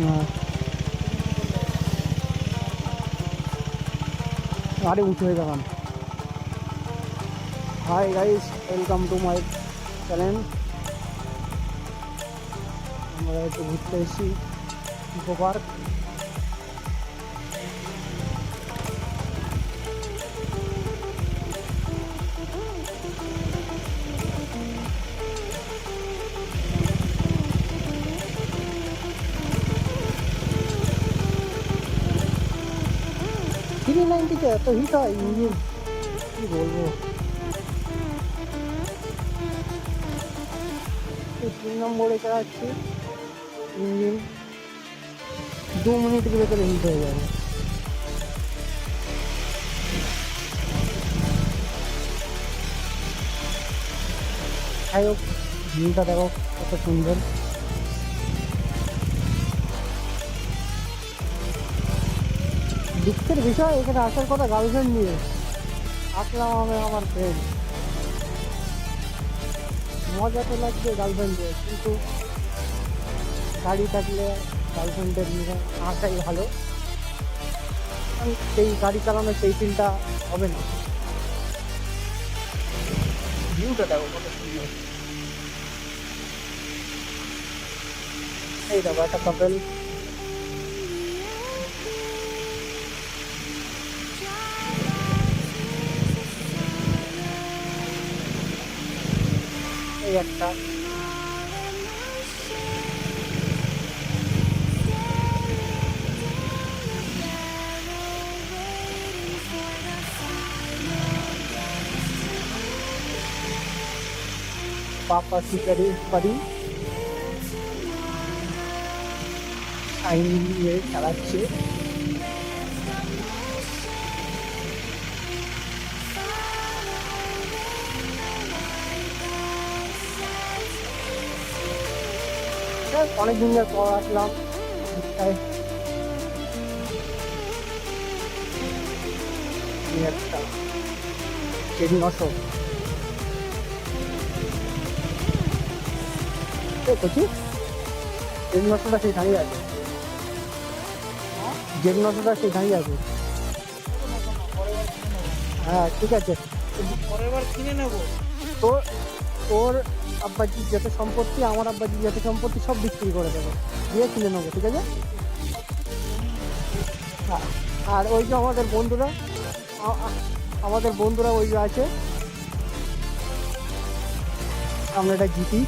হ্যাঁ, আরে উঁচু হয়ে যাবেন। Hi guys, welcome to my channel. আমরা একটু ঘুরতে এসেছি ইকো পার্ক। থ্রি নাইনটিতে এত হিট হয় ইঞ্জিন, কি বলবো। এই 3 নম্বরে চালাচ্ছি, ইঞ্জিন 2 মিনিটের ভেতরে হিট হয়ে যাবে। যাই হোক, ভিউটা দেখো কত সুন্দর। দুঃখের বিষয়, এখানে আসার কথা গার্লফ্রেন্ড নিয়ে আসলাম আমি, আমার ফ্রেন্ড। মজা তো লাগছে গার্লফ্রেন্ড নিয়ে, কিন্তু গাড়ি থাকলে গার্লফ্রেন্ডের নিয়ে আসাই ভালো। কারণ সেই গাড়ি চালানোর সেই ফিলটা হবে না। ভিউটা দেখো কত সুন্দর। এই দেখো একটা কাপেল। এই একটা পাপা শিকারি পারি সাইন নিয়ে চালাচ্ছে। অনেক দিনের পর আসলাম তাই। একটা চেরি নশো করছি, চেরি নশোটা সেই দাঁড়িয়ে আছে, জেরি নশোটা সেই দাঁড়িয়ে আছে। হ্যাঁ ঠিক আছে, পরের বার কিনে নেবো। তো ওর আব্বাজির যত সম্পত্তি, আমার আব্বাজির যত সম্পত্তি সব বিক্রি করে দেবো, দিয়ে কিনে নেবো, ঠিক আছে। আর ওই যে আমাদের বন্ধুরা, আমাদের বন্ধুরা ওই যে আছে, আমরা এটা জিতি।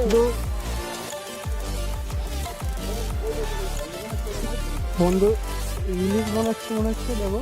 শুধু বন্ধু ইংলিশ বানাচ্ছে মনে হচ্ছে, দেখো।